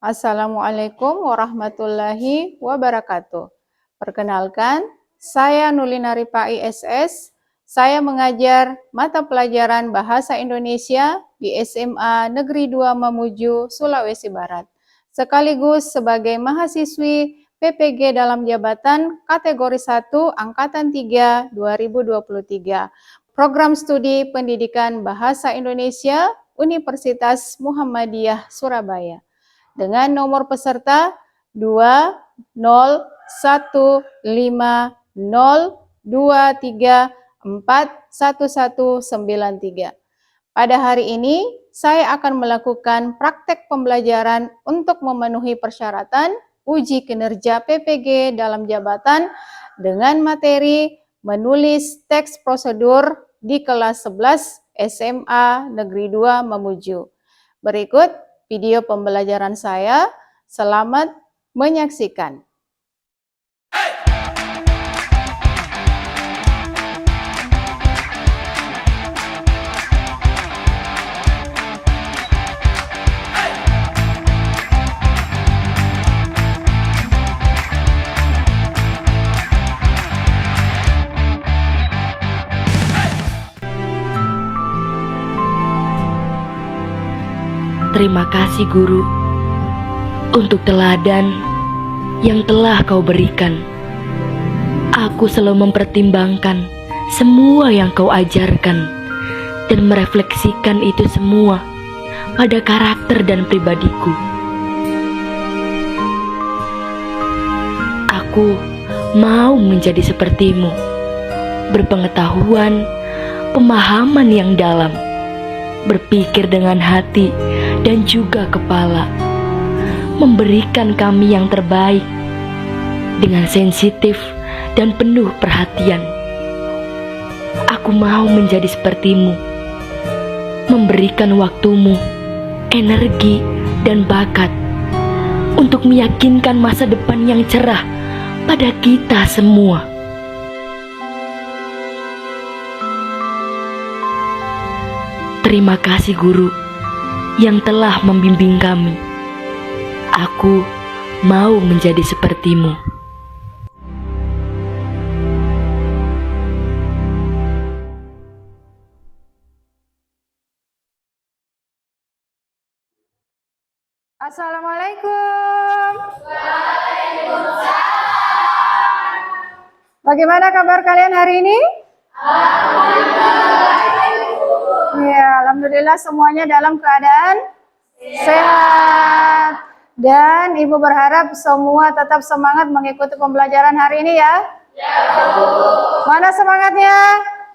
Assalamualaikum warahmatullahi wabarakatuh. Perkenalkan, saya Nulina Ripa ISS. Saya mengajar mata pelajaran Bahasa Indonesia di SMA Negeri 2 Mamuju, Sulawesi Barat. Sekaligus sebagai mahasiswi PPG dalam jabatan kategori 1 Angkatan 3 2023. Program Studi Pendidikan Bahasa Indonesia Universitas Muhammadiyah Surabaya. Dengan nomor peserta 2015023411193. Pada hari ini, saya akan melakukan praktek pembelajaran untuk memenuhi persyaratan uji kinerja PPG dalam jabatan dengan materi menulis teks prosedur di kelas 11 SMA Negeri 2 Mamuju. Berikut video pembelajaran saya. Selamat menyaksikan. Terima kasih Guru untuk teladan yang telah Kau berikan. Aku selalu mempertimbangkan semua yang Kau ajarkan dan merefleksikan itu semua pada karakter dan pribadiku. Aku mau menjadi sepertimu, berpengetahuan, pemahaman yang dalam, berpikir dengan hati dan juga kepala, memberikan kami yang terbaik dengan sensitif dan penuh perhatian. Aku mau menjadi sepertimu, memberikan waktumu, energi, dan bakat untuk meyakinkan masa depan yang cerah pada kita semua. Terima kasih Guru yang telah membimbing kami. Aku mau menjadi sepertimu. Assalamualaikum. Waalaikumsalam. Bagaimana kabar kalian hari ini? Ya, alhamdulillah semuanya dalam keadaan sehat. Dan Ibu berharap semua tetap semangat mengikuti pembelajaran hari ini ya. Ya, Bu. Mana semangatnya?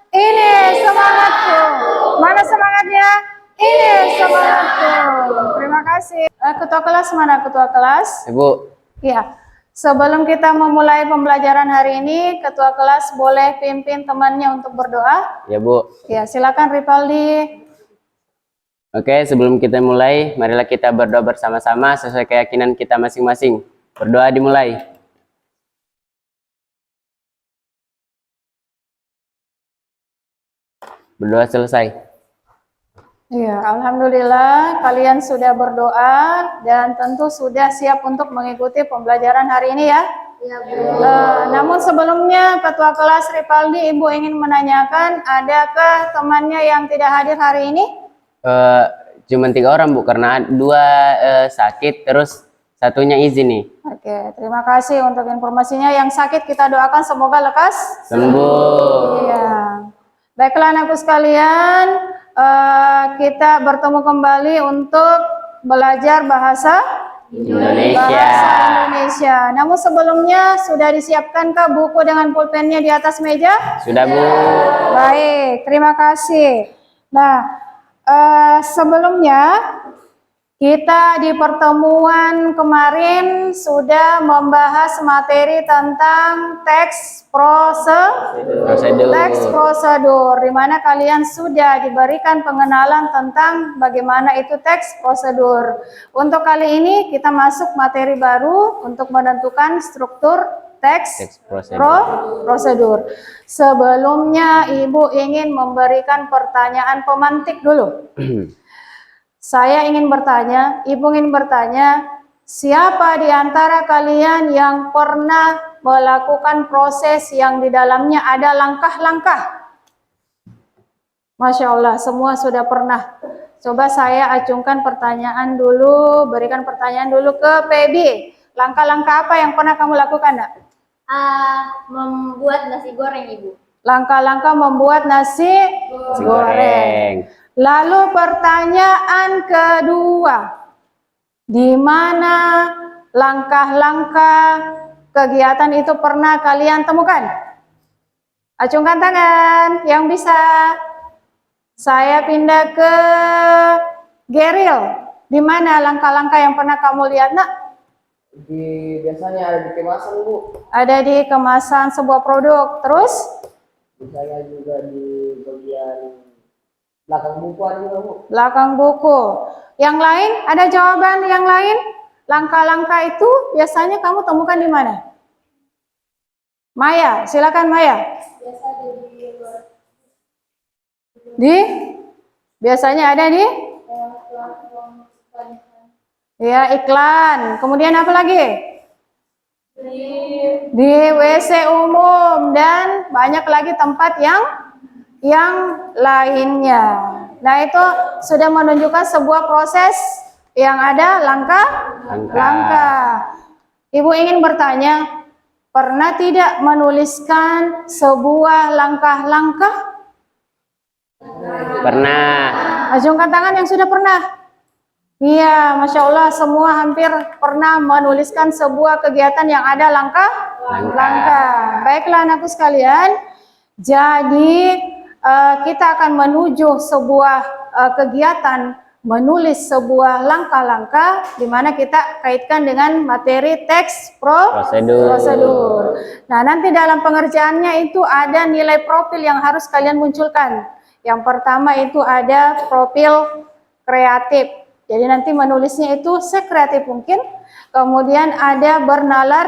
Ini semangatku. Mana semangatnya? Ini semangatku. Terima kasih. Ketua kelas mana ketua kelas? Ibu. Ya. Sebelum kita memulai pembelajaran hari ini, ketua kelas boleh pimpin temannya untuk berdoa? Ya, Bu. Ya, silakan Ripaldi. Oke, sebelum kita mulai, marilah kita berdoa bersama-sama sesuai keyakinan kita masing-masing. Berdoa dimulai. Berdoa selesai. Ya, alhamdulillah kalian sudah berdoa dan tentu sudah siap untuk mengikuti pembelajaran hari ini ya. Ya, Bu. Namun sebelumnya ketua kelas Ripaldi, Ibu ingin menanyakan, adakah temannya yang tidak hadir hari ini? Cuma 3 orang Bu, karena 2 sakit, terus satunya izin nih. Oke, terima kasih untuk informasinya. Yang sakit kita doakan semoga lekas sembuh. Iya. Baiklah anakku sekalian, kita bertemu kembali untuk belajar bahasa Indonesia. Namun sebelumnya sudah disiapkankah buku dengan pulpennya di atas meja? Sudah Bu. Baik, terima kasih. Nah, sebelumnya kita di pertemuan kemarin sudah membahas materi tentang teks prosedur, di mana kalian sudah diberikan pengenalan tentang bagaimana itu teks prosedur. Untuk kali ini kita masuk materi baru untuk menentukan struktur teks prosedur. Sebelumnya Ibu ingin memberikan pertanyaan pemantik dulu. Saya ingin bertanya, Ibu ingin bertanya, Siapa di antara kalian yang pernah melakukan proses yang di dalamnya ada langkah-langkah? Masya Allah, semua sudah pernah. Coba saya acungkan pertanyaan dulu, berikan pertanyaan dulu ke PB. Langkah-langkah apa yang pernah kamu lakukan, Nak? Membuat nasi goreng, Ibu. Langkah-langkah membuat nasi goreng. Lalu pertanyaan kedua, di mana langkah-langkah kegiatan itu pernah kalian temukan? Acungkan tangan yang bisa. Saya pindah ke Geril. Di mana langkah-langkah yang pernah kamu lihat, Nak? Biasanya ada di kemasan, Bu. Ada di kemasan sebuah produk. Terus? Misalnya juga di bagian belakang buku ada juga, Bu. Belakang buku. Yang lain? Ada jawaban yang lain? Langkah-langkah itu biasanya kamu temukan di mana? Maya, silakan Maya. Biasanya ada di? Ya, iklan. Kemudian apa lagi? Di WC umum dan banyak lagi tempat yang lainnya. Nah, itu sudah menunjukkan sebuah proses yang ada langkah-langkah. Ibu ingin bertanya, pernah tidak menuliskan sebuah langkah-langkah? Pernah. Acungkan tangan yang sudah pernah. Iya, Masya Allah, semua hampir pernah menuliskan sebuah kegiatan yang ada langkah-langkah. Baiklah anakku sekalian, jadi kita akan menuju sebuah kegiatan menulis sebuah langkah-langkah di mana kita kaitkan dengan materi teks prosedur. Nah, nanti dalam pengerjaannya itu ada nilai profil yang harus kalian munculkan. Yang pertama itu ada profil kreatif. Jadi nanti menulisnya itu sekreatif mungkin. Kemudian ada bernalar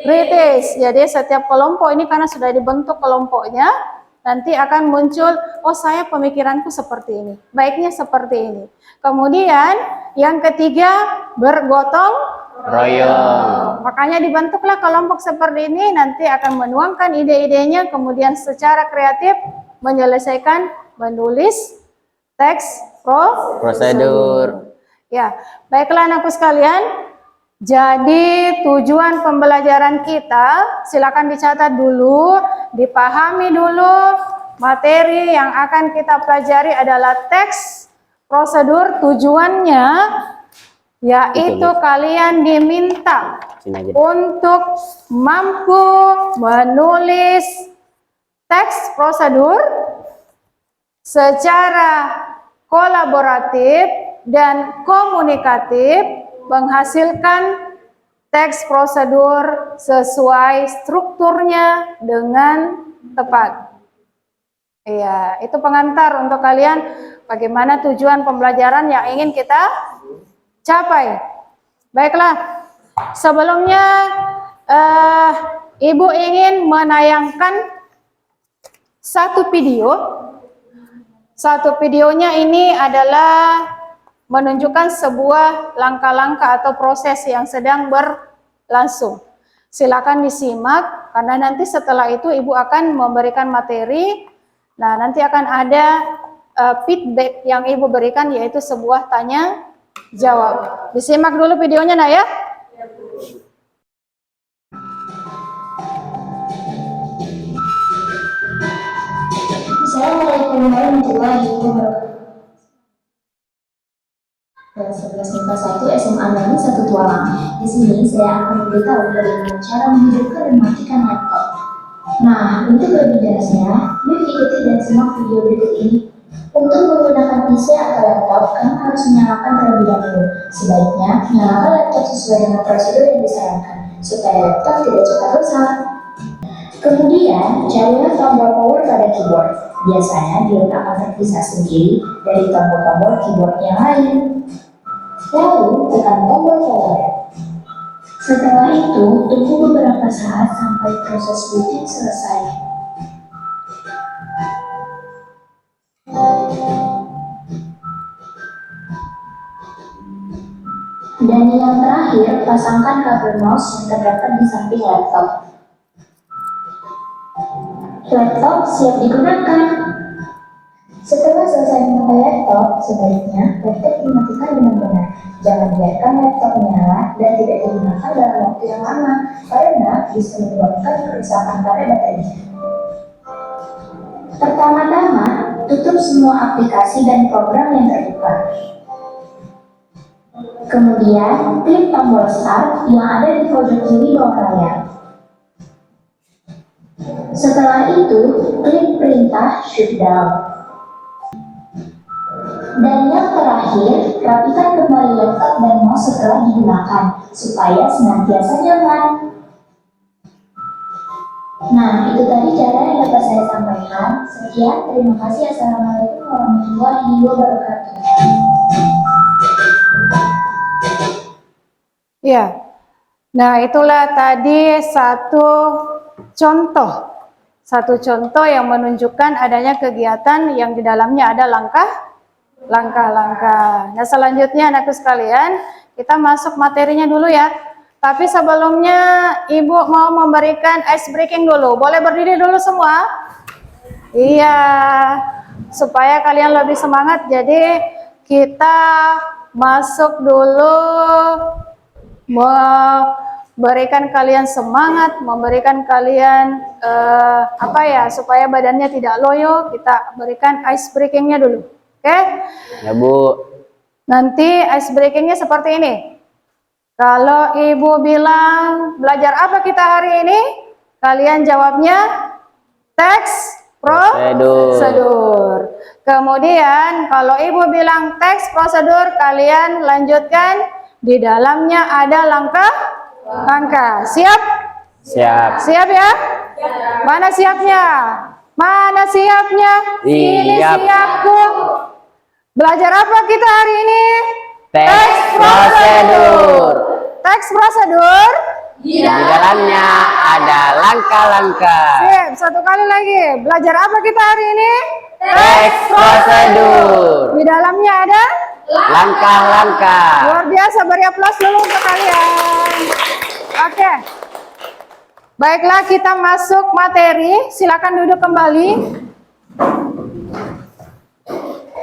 kritis. Jadi setiap kelompok ini karena sudah dibentuk kelompoknya, nanti akan muncul, oh saya pemikiranku seperti ini, baiknya seperti ini. Kemudian yang ketiga bergotong royong. Makanya dibentuklah kelompok seperti ini, nanti akan menuangkan ide-idenya, kemudian secara kreatif menyelesaikan menulis teks prosedur. Ya, baiklah anakku sekalian. Jadi tujuan pembelajaran kita, silakan dicatat dulu, dipahami dulu. Materi yang akan kita pelajari adalah teks prosedur. Tujuannya yaitu kalian diminta untuk mampu menulis teks prosedur secara kolaboratif dan komunikatif, menghasilkan teks prosedur sesuai strukturnya dengan tepat. Iya, itu pengantar untuk kalian bagaimana tujuan pembelajaran yang ingin kita capai. Baiklah, sebelumnya Ibu ingin menayangkan satu video. Satu videonya ini adalah menunjukkan sebuah langkah-langkah atau proses yang sedang berlangsung. Silakan disimak karena nanti setelah itu Ibu akan memberikan materi. Nah, nanti akan ada feedback yang Ibu berikan yaitu sebuah tanya jawab. Disimak dulu videonya, Nak ya. Assalamualaikum warahmatullahi wabarakatuh. Kelas 11 MIPA 1 SMA Negeri 1 Tualang. Di sini saya akan memberitahu bagaimana cara menghidupkan dan mematikan laptop. Nah, untuk lebih jelasnya, yuk ikuti dan simak video berikut ini. Untuk menggunakan PC atau laptop, kamu harus menyalakan terlebih dahulu. Sebaiknya, nyalakan laptop sesuai dengan prosedur yang disarankan, supaya laptop tidak cepat rusak. Kemudian, carilah tombol power pada keyboard. Biasanya dia akan terpisah sendiri dari tombol-tombol keyboard yang lain. Lalu, tekan tombol power. Setelah itu, tunggu beberapa saat sampai proses booting selesai. Dan yang terakhir, pasangkan kabel mouse yang terdapat di samping laptop. Laptop siap digunakan. Setelah selesai memakai laptop, sebaiknya laptop dimatikan dengan benar. Jangan biarkan laptop menyala dan tidak digunakan dalam waktu yang lama, karena bisa menyebabkan kerusakan pada baterainya. Pertama-tama, tutup semua aplikasi dan program yang terbuka. Kemudian, klik tombol Start yang ada di pojok kiri bawah layar. Setelah itu, klik perintah Shutdown. Dan yang terakhir, rapikan kembali laptop dan mouse setelah digunakan, supaya senantiasa nyaman. Nah, itu tadi cara yang dapat saya sampaikan. Sekian, terima kasih. Assalamualaikum warahmatullahi wabarakatuh. Ya, nah itulah tadi satu contoh yang menunjukkan adanya kegiatan yang di dalamnya ada langkah-langkah. Nah selanjutnya anakku sekalian, kita masuk materinya dulu ya. Tapi sebelumnya Ibu mau memberikan ice breaking dulu. Boleh berdiri dulu semua? Iya, supaya kalian lebih semangat. Jadi kita masuk dulu, memberikan kalian semangat, memberikan kalian supaya badannya tidak loyo. Kita berikan ice breakingnya dulu, oke? Ya Bu. Nanti ice breakingnya seperti ini. Kalau Ibu bilang belajar apa kita hari ini, kalian jawabnya teks prosedur. Kemudian kalau Ibu bilang teks prosedur, kalian lanjutkan, di dalamnya ada langkah-langkah. Siap? Siap. Siap ya? Mana siapnya? Mana siapnya? Ini Siap. siapku. Belajar apa kita hari ini? Teks prosedur. Teks prosedur. Di dalamnya ada langkah-langkah. Sip, satu kali lagi. Belajar apa kita hari ini? Teks prosedur. Di dalamnya ada Langkah-langkah. luar biasa. Beri aplaus dulu untuk kalian. Oke. Baiklah, kita masuk materi. Silakan duduk kembali.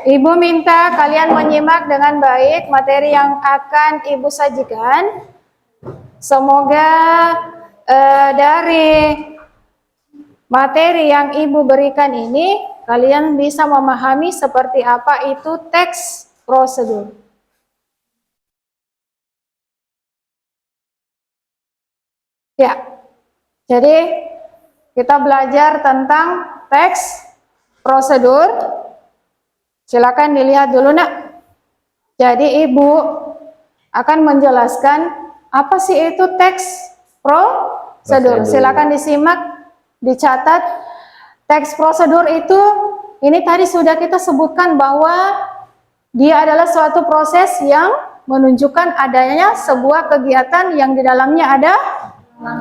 Ibu minta kalian menyimak dengan baik materi yang akan Ibu sajikan. Semoga dari materi yang Ibu berikan ini, kalian bisa memahami seperti apa itu teks prosedur. Ya, jadi kita belajar tentang teks prosedur. Silakan dilihat dulu nak. Jadi Ibu akan menjelaskan apa sih itu teks prosedur. Silakan disimak, dicatat. Teks prosedur itu, ini tadi sudah kita sebutkan bahwa dia adalah suatu proses yang menunjukkan adanya sebuah kegiatan yang di dalamnya ada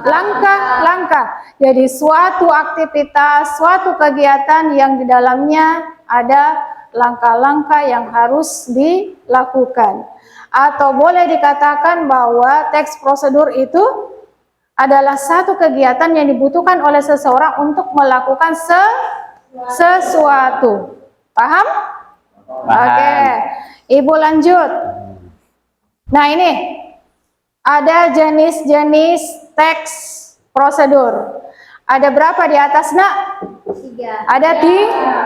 langkah-langkah. Jadi suatu aktivitas, suatu kegiatan yang di dalamnya ada langkah-langkah yang harus dilakukan. Atau boleh dikatakan bahwa teks prosedur itu adalah satu kegiatan yang dibutuhkan oleh seseorang untuk melakukan sesuatu. Paham? Oke, Ibu lanjut. Nah ini, ada jenis-jenis teks prosedur. Ada berapa di atas nak? 3. Ada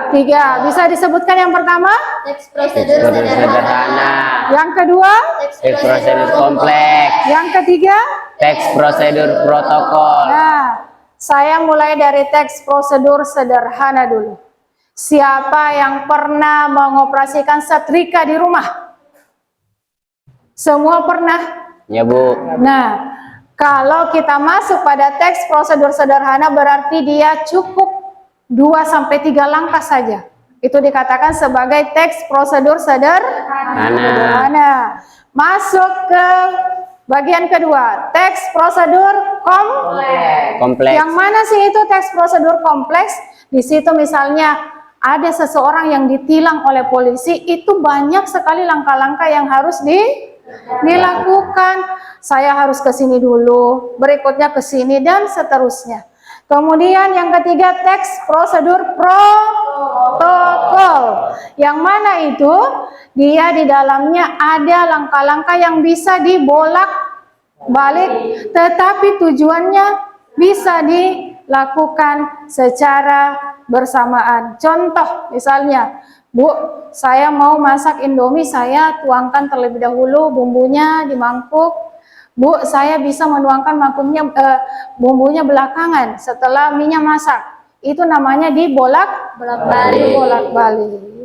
tiga. Bisa disebutkan yang pertama? Teks prosedur sederhana. Yang kedua? Teks prosedur kompleks. Yang ketiga? Teks prosedur protokol. Nah, saya mulai dari teks prosedur sederhana dulu. Siapa yang pernah mengoperasikan setrika di rumah? Semua pernah? Ya Bu. Nah, kalau kita masuk pada teks prosedur sederhana berarti dia cukup 2-3 langkah saja. Itu dikatakan sebagai teks prosedur sederhana. Masuk ke bagian kedua, teks prosedur kompleks. Yang mana sih itu teks prosedur kompleks? Di situ misalnya ada seseorang yang ditilang oleh polisi, itu banyak sekali langkah-langkah yang harus dilakukan. Saya harus ke sini dulu, berikutnya ke sini, dan seterusnya. Kemudian yang ketiga, teks prosedur protokol. Yang mana itu? Dia di dalamnya ada langkah-langkah yang bisa dibolak-balik, tetapi tujuannya bisa dilakukan secara bersamaan. Contoh misalnya, Bu, saya mau masak Indomie, saya tuangkan terlebih dahulu bumbunya di mangkuk. Bu, saya bisa menuangkan bumbunya belakangan setelah minyak masak. Itu namanya dibolak-balik.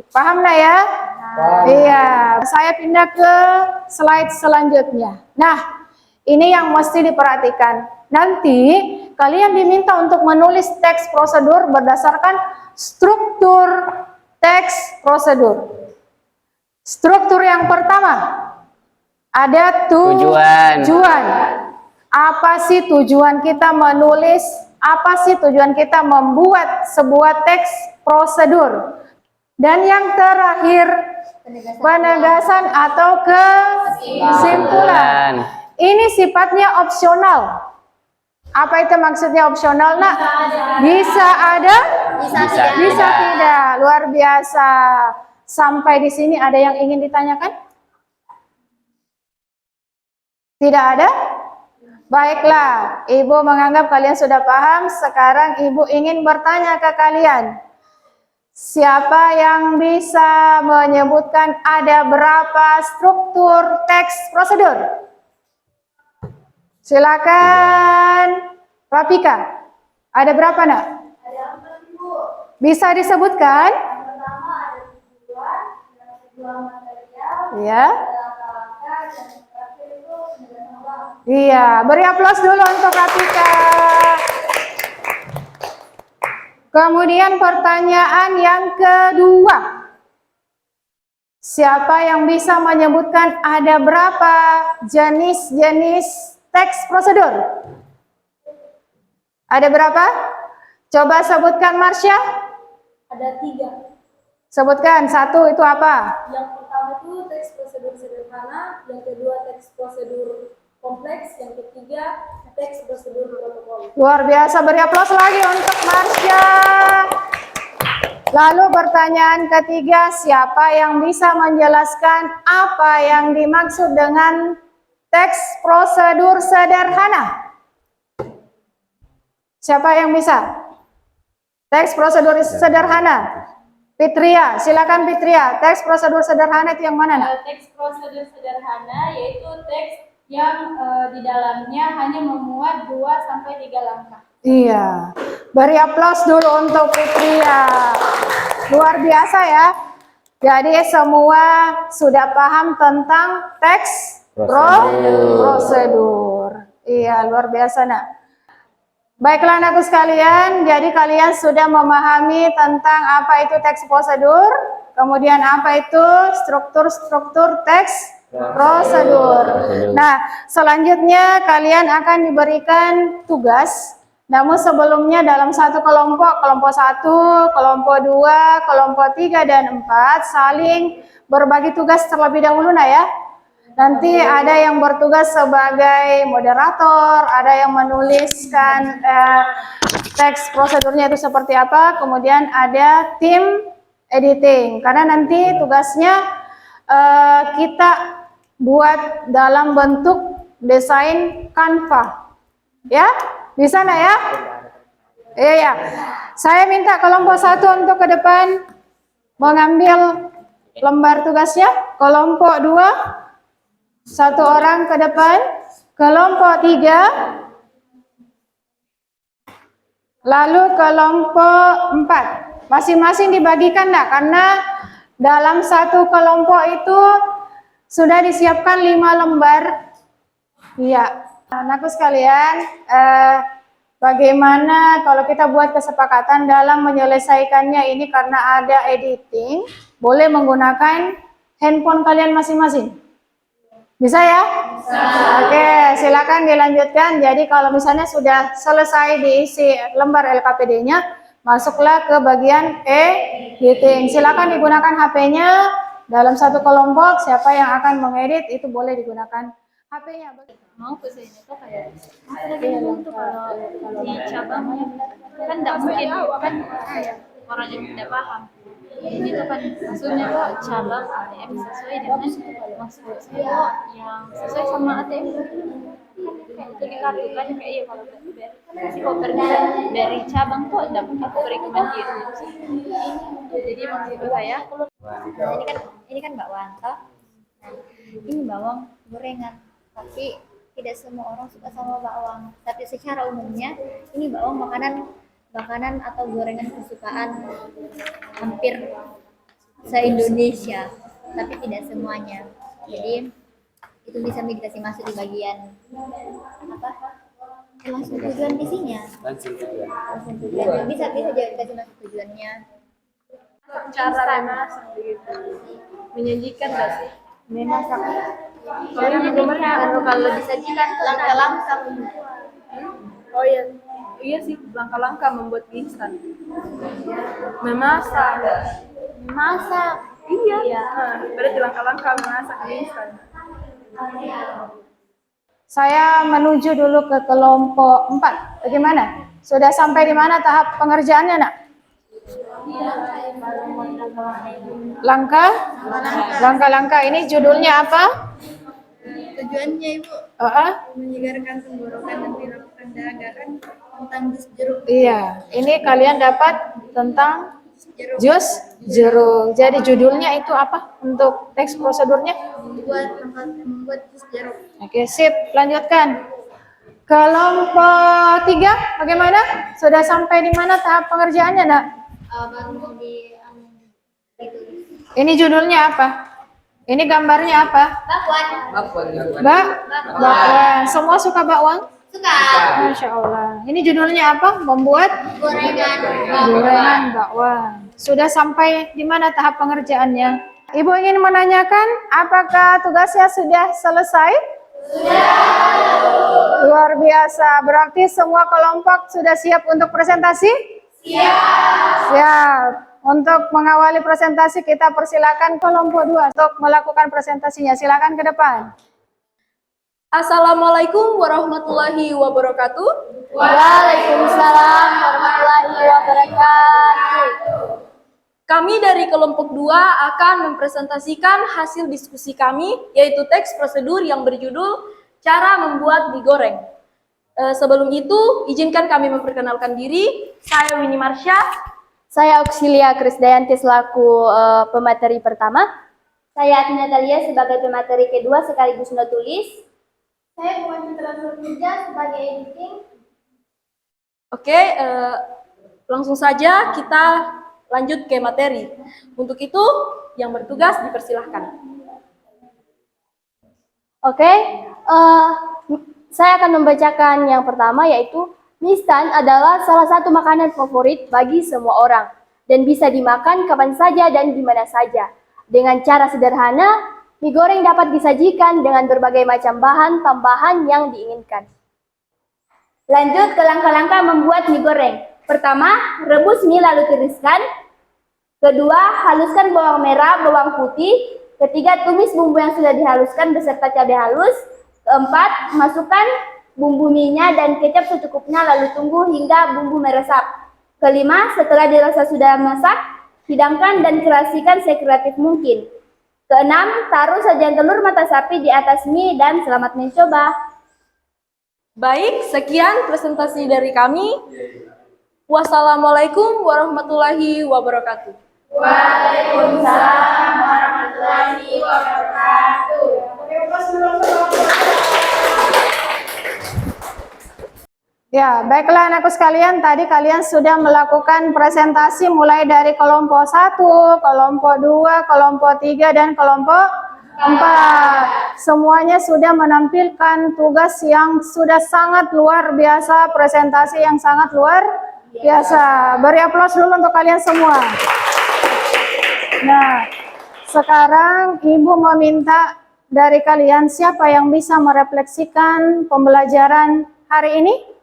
Paham nggak ya? Iya. Saya pindah ke slide selanjutnya. Nah, ini yang mesti diperhatikan. Nanti kalian diminta untuk menulis teks prosedur berdasarkan struktur teks prosedur. Struktur yang pertama, ada tujuan. Apa sih tujuan kita menulis? Apa sih tujuan kita membuat sebuah teks prosedur? Dan yang terakhir, penegasan atau kesimpulan. Ini sifatnya opsional. Apa itu maksudnya opsional, Nak? Bisa ada, bisa tidak. Luar biasa. Sampai di sini ada yang ingin ditanyakan? Tidak ada? Baiklah, Ibu menganggap kalian sudah paham. Sekarang Ibu ingin bertanya ke kalian. Siapa yang bisa menyebutkan ada berapa struktur teks prosedur? Silakan, Rapika. Ada berapa, Nak? Ada 4, Ibu. Bisa disebutkan? Yang pertama ada tujuan, yang kedua material, Ya. ada langkah-langkah, dan yang terakhir itu penjelasan ulang. Iya, beri aplaus dulu untuk Rapika. Kemudian pertanyaan yang kedua. Siapa yang bisa menyebutkan ada berapa jenis-jenis teks prosedur? Ada berapa? Coba sebutkan, Marsha. Ada 3. Sebutkan, satu itu apa? Yang pertama itu teks prosedur sederhana, yang kedua teks prosedur kompleks, yang ketiga teks prosedur protokol. Luar biasa, beri aplaus lagi untuk Marsha. Lalu pertanyaan ketiga, siapa yang bisa menjelaskan apa yang dimaksud dengan teks prosedur sederhana? Siapa yang bisa? Teks prosedur sederhana. Fitria, silakan Fitria. Teks prosedur sederhana itu yang mana, Nak? Teks prosedur sederhana yaitu teks yang di dalamnya hanya memuat 2-3 langkah. Iya. Beri aplaus dulu untuk Fitria. Luar biasa ya. Jadi semua sudah paham tentang teks prosedur. Iya, luar biasa, Nak. Baiklah anakku sekalian, jadi kalian sudah memahami tentang apa itu teks prosedur, kemudian apa itu struktur teks prosedur. Nah, selanjutnya kalian akan diberikan tugas, namun sebelumnya dalam satu kelompok 1, kelompok 2, kelompok 3, dan 4 saling berbagi tugas terlebih dahulu, nah ya. Nanti ada yang bertugas sebagai moderator, ada yang menuliskan teks prosedurnya itu seperti apa, kemudian ada tim editing. Karena nanti tugasnya kita buat dalam bentuk desain Canva. Ya, bisa nggak ya? Iya. Saya minta kelompok 1 untuk ke depan mengambil lembar tugasnya, kelompok 2 1 orang ke depan, kelompok 3, lalu kelompok 4. Masing-masing dibagikan enggak? Karena dalam satu kelompok itu sudah disiapkan 5 lembar. Iya, anakku sekalian, bagaimana kalau kita buat kesepakatan dalam menyelesaikannya ini karena ada editing, boleh menggunakan handphone kalian masing-masing. Bisa ya? Bisa. Oke, silakan dilanjutkan. Jadi kalau misalnya sudah selesai diisi lembar LKPD-nya, masuklah ke bagian editing. Silakan digunakan HP-nya, dalam satu kelompok siapa yang akan mengedit itu boleh digunakan HP-nya. Mau ke sini tuh kayak aku lagi bingung tuh kalau di cabangnya kan tidak mungkin kan orang yang tidak paham. Ini tuh kan maksudnya tuh cabang ATM sesuai dengan maksud saya yang sesuai sama ATM kan kayak jadi kartu kan kayak iya kalau si koper dari cabang tuh tidak mungkin beri kemandirian. Jadi maksud saya ini kan bakwan toh. Nah, ini bawang gorengan, tapi tidak semua orang suka sama bawang. Tapi secara umumnya ini bawang makanan atau gorengan kesukaan hampir se-Indonesia, tapi tidak semuanya. Jadi itu bisa dikasih masuk di bagian apa? Masuk tujuan isinya. Langsung tujuan. Bisa dikasih masuk tujuannya. cara memasak begitu menyajikan nggak sih? Memasak. Kalau disajikan langkah-langkah oh iya iya sih langkah-langkah membuat mie instan memasak iya berarti langkah-langkah memasak mie instan. Saya menuju dulu ke kelompok 4. Bagaimana? Sudah sampai di mana tahap pengerjaannya, Nak? Langkah-langkah ini judulnya apa? Tujuannya Ibu menyegarkan tenggorokan dan dilakukan dahagaan tentang jus jeruk. Iya, ini kalian dapat tentang jus jeruk. Jadi judulnya itu apa untuk teks prosedurnya? Membuat jus jeruk. Oke, sip. Lanjutkan. Kelompok 3, bagaimana? Sudah sampai di mana tahap pengerjaannya, Nak? Baru di Ini judulnya apa? Ini gambarnya apa? Bakwan. Semua suka bakwan? Suka. Masya Allah. Ini judulnya apa? Membuat gorengan bakwan. Sudah sampai di mana tahap pengerjaannya? Ibu ingin menanyakan, apakah tugasnya sudah selesai? Sudah. Luar biasa. Berarti semua kelompok sudah siap untuk presentasi? Siap. Untuk mengawali presentasi kita persilakan kelompok 2 untuk melakukan presentasinya. Silakan ke depan. Assalamualaikum warahmatullahi wabarakatuh. Waalaikumsalam warahmatullahi wabarakatuh. Kami dari kelompok 2 akan mempresentasikan hasil diskusi kami, yaitu teks prosedur yang berjudul Cara Membuat Mie Goreng. Sebelum itu, izinkan kami memperkenalkan diri. Saya Winnie Marsha. Saya Auxilia Krisdayanti selaku pemateri pertama. Saya Ati Natalia sebagai pemateri kedua sekaligus not tulis. Saya Bukan Citra Surtija sebagai editing. Oke, langsung saja kita lanjut ke materi. Untuk itu, yang bertugas dipersilahkan. Oke, saya akan membacakan yang pertama yaitu mie instan adalah salah satu makanan favorit bagi semua orang dan bisa dimakan kapan saja dan di mana saja. Dengan cara sederhana, mie goreng dapat disajikan dengan berbagai macam bahan tambahan yang diinginkan. Lanjut ke langkah-langkah membuat mie goreng. Pertama, rebus mie lalu tiriskan. Kedua, haluskan bawang merah, bawang putih. Ketiga, tumis bumbu yang sudah dihaluskan beserta cabai halus. Keempat, masukkan bumbu mie-nya dan kecap secukupnya lalu tunggu hingga bumbu meresap. Kelima, setelah dirasa sudah masak, hidangkan dan kreasikan sekreatif mungkin. Keenam, taruh sajian telur mata sapi di atas mie dan selamat mencoba. Baik, sekian presentasi dari kami. Wassalamualaikum warahmatullahi wabarakatuh. Waalaikumsalam warahmatullahi wabarakatuh. Ya, baiklah anakku sekalian, tadi kalian sudah melakukan presentasi mulai dari kelompok 1, kelompok 2, kelompok 3, dan kelompok 4. Semuanya sudah menampilkan tugas yang sudah sangat luar biasa, presentasi yang sangat luar biasa. Beri aplaus dulu untuk kalian semua. Nah, sekarang Ibu meminta dari kalian siapa yang bisa merefleksikan pembelajaran hari ini?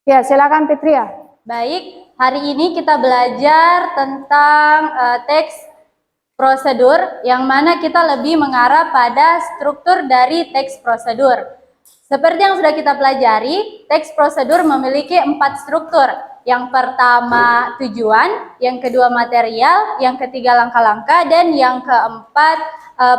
Ya, silakan Fitria. Baik, hari ini kita belajar tentang teks prosedur, yang mana kita lebih mengarah pada struktur dari teks prosedur. Seperti yang sudah kita pelajari, teks prosedur memiliki 4 struktur. Yang pertama tujuan, yang kedua material, yang ketiga langkah-langkah, dan yang keempat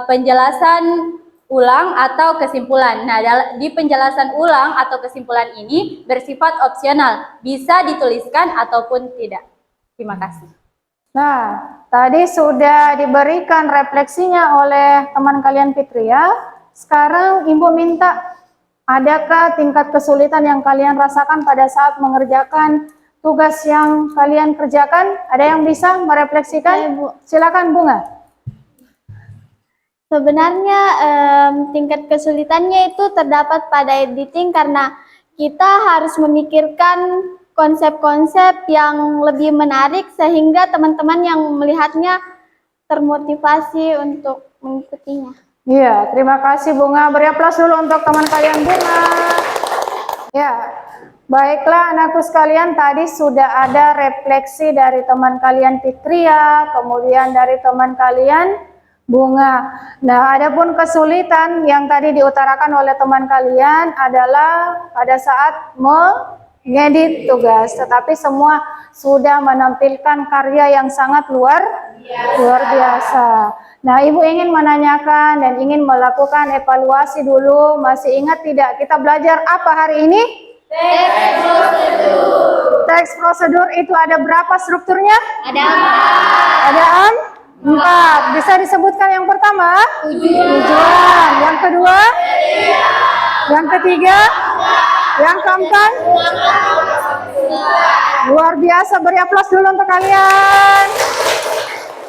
penjelasan ulang atau kesimpulan. Nah, di penjelasan ulang atau kesimpulan ini bersifat opsional, bisa dituliskan ataupun tidak. Terima kasih. Nah, tadi sudah diberikan refleksinya oleh teman kalian Fitria. Sekarang Ibu minta, adakah tingkat kesulitan yang kalian rasakan pada saat mengerjakan tugas yang kalian kerjakan? Ada yang bisa merefleksikan? Silakan Bunga. Sebenarnya tingkat kesulitannya itu terdapat pada editing karena kita harus memikirkan konsep-konsep yang lebih menarik sehingga teman-teman yang melihatnya termotivasi untuk mengikutinya. Iya, terima kasih Bunga. Beri aplaus dulu untuk teman kalian Bunga. Ya, baiklah anakku sekalian, tadi sudah ada refleksi dari teman kalian Fitria, kemudian dari teman kalian Bunga. Nah, adapun kesulitan yang tadi diutarakan oleh teman kalian adalah pada saat mengedit tugas, tetapi semua sudah menampilkan karya yang sangat luar biasa. Nah, Ibu ingin menanyakan dan ingin melakukan evaluasi dulu. Masih ingat tidak kita belajar apa hari ini? Teks prosedur. Teks prosedur itu ada berapa strukturnya? Ada 4. Bisa disebutkan yang pertama? Tujuan. Yang kedua? Yang ketiga? Yang keempat? Luar biasa, beri aplaus dulu untuk kalian.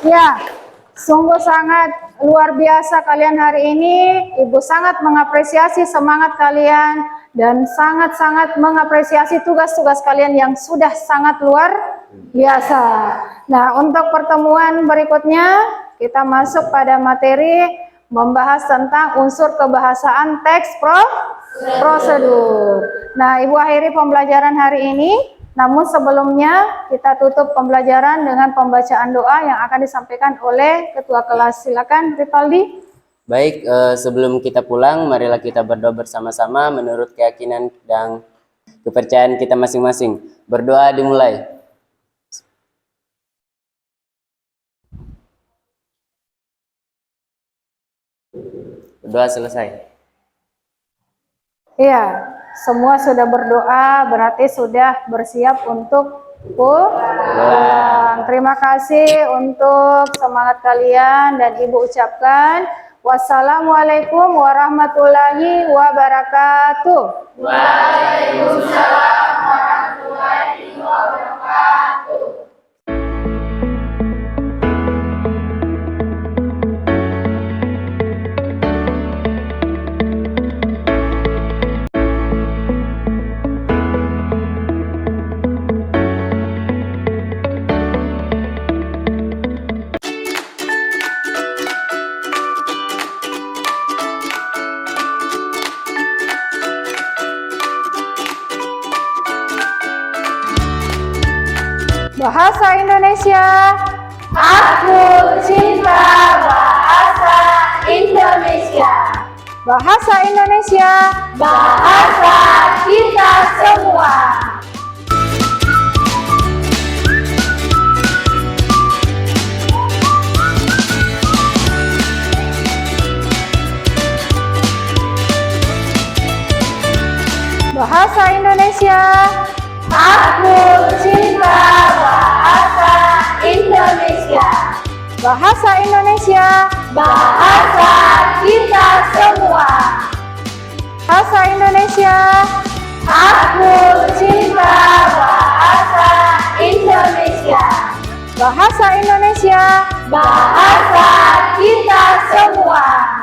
Ya, sungguh sangat luar biasa kalian hari ini. Ibu sangat mengapresiasi semangat kalian dan sangat-sangat mengapresiasi tugas-tugas kalian yang sudah sangat luar biasa. Nah, untuk pertemuan berikutnya kita masuk pada materi membahas tentang unsur kebahasaan teks prosedur. Nah, Ibu akhiri pembelajaran hari ini. Namun sebelumnya kita tutup pembelajaran dengan pembacaan doa yang akan disampaikan oleh Ketua Kelas. Silakan Rivaldi. Baik, sebelum kita pulang, marilah kita berdoa bersama-sama menurut keyakinan dan kepercayaan kita masing-masing. Berdoa dimulai. Berdoa selesai. Iya, semua sudah berdoa, berarti sudah bersiap untuk pulang. Terima kasih untuk semangat kalian dan Ibu ucapkan wassalamualaikum warahmatullahi wabarakatuh. Waalaikumsalam warahmatullahi wabarakatuh. Bahasa Indonesia. Aku cinta bahasa Indonesia. Bahasa Indonesia. Bahasa kita semua. Bahasa Indonesia. Aku cinta bahasa Indonesia. Bahasa Indonesia. Bahasa kita semua. Bahasa Indonesia. Aku cinta bahasa Indonesia. Bahasa Indonesia. Bahasa kita semua.